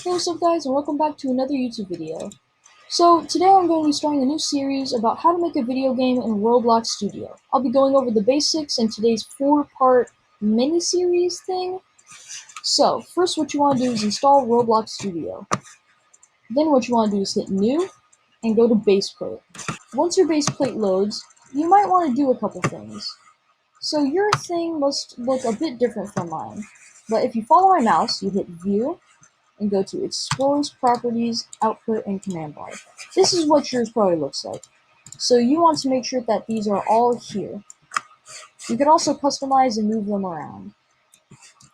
Hey, what's up guys, and welcome back to another YouTube video. So, today I'm going to be starting a new series about how to make a video game in Roblox Studio. I'll be going over the basics in today's 4-part mini-series thing. So, first what you want to do is install Roblox Studio. Then what you want to do is hit New, and go to Base Plate. Once your base plate loads, you might want to do a couple things. So your thing must look a bit different from mine. But if you follow my mouse, you hit View, and go to Explores, Properties, Output, and Command Bar. This is what yours probably looks like. So you want to make sure that these are all here. You can also customize and move them around.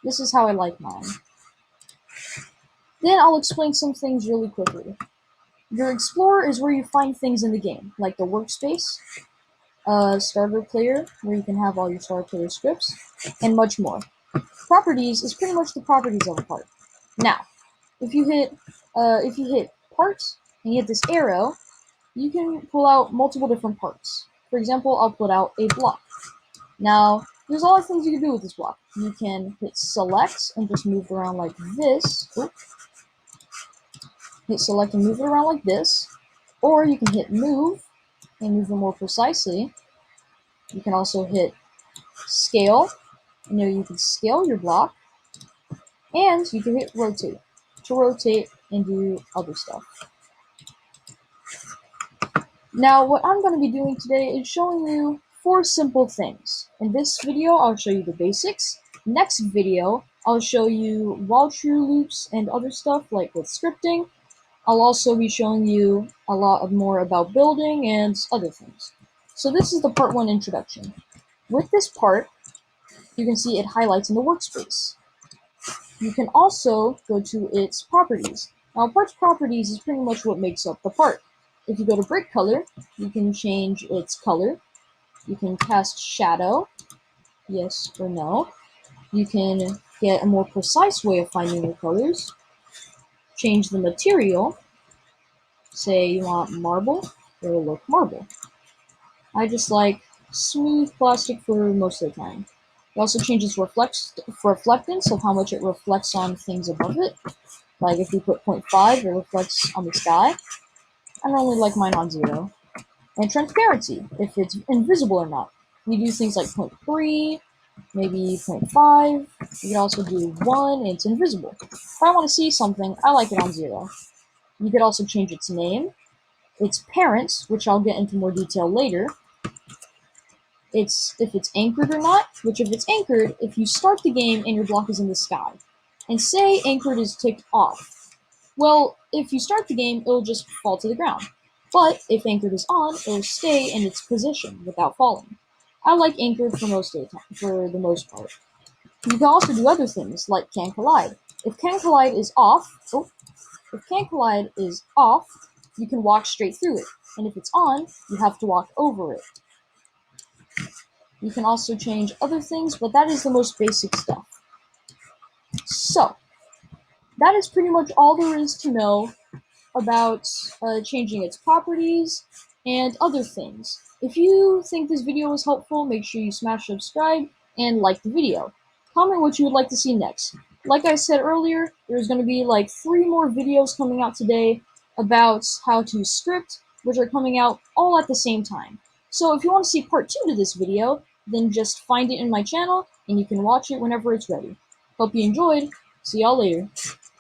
This is how I like mine. Then I'll explain some things really quickly. Your Explorer is where you find things in the game, like the workspace, starter player, where you can have all your starter player scripts, and much more. Properties is pretty much the properties of a part. Now, if you hit parts and you hit this arrow, you can pull out multiple different parts. For example, I'll put out a block. Now, there's a lot of things you can do with this block. You can hit select and just move it around like this. Hit select and move it around like this. Or you can hit move and move it more precisely. You can also hit scale. You can scale your block. And you can hit rotate to rotate and do other stuff. Now, what I'm going to be doing today is showing you 4 simple things. In this video, I'll show you the basics. Next video, I'll show you while true loops and other stuff like with scripting. I'll also be showing you a lot more about building and other things. So this is the part 1 introduction. With this part, you can see it highlights in the workspace. You can also go to its properties. Now, part's properties is pretty much what makes up the part. If you go to brick color, you can change its color. You can cast shadow, yes or no. You can get a more precise way of finding your colors. Change the material. Say you want marble, it will look marble. I just like smooth plastic for most of the time. It also changes reflectance of how much it reflects on things above it. Like if you put 0.5, it reflects on the sky. I normally like mine on 0. And transparency, if it's invisible or not. We do things like 0.3, maybe 0.5. You can also do 1, and it's invisible. If I want to see something, I like it on 0. You could also change its name, its parents, which I'll get into more detail later. If it's anchored or not, which if it's anchored, if you start the game and your block is in the sky, and say anchored is ticked off, well, if you start the game, it'll just fall to the ground. But if anchored is on, it'll stay in its position without falling. I like anchored for most of the time, for the most part. You can also do other things like can collide. If can collide is off, you can walk straight through it. And if it's on, you have to walk over it. You can also change other things, but that is the most basic stuff. So, that is pretty much all there is to know about changing its properties and other things. If you think this video was helpful, make sure you smash subscribe and like the video. Comment what you would like to see next. Like I said earlier, there's going to be like 3 more videos coming out today about how to script, which are coming out all at the same time. So if you want to see part 2 to this video, then just find it in my channel and you can watch it whenever it's ready. Hope you enjoyed. See y'all later.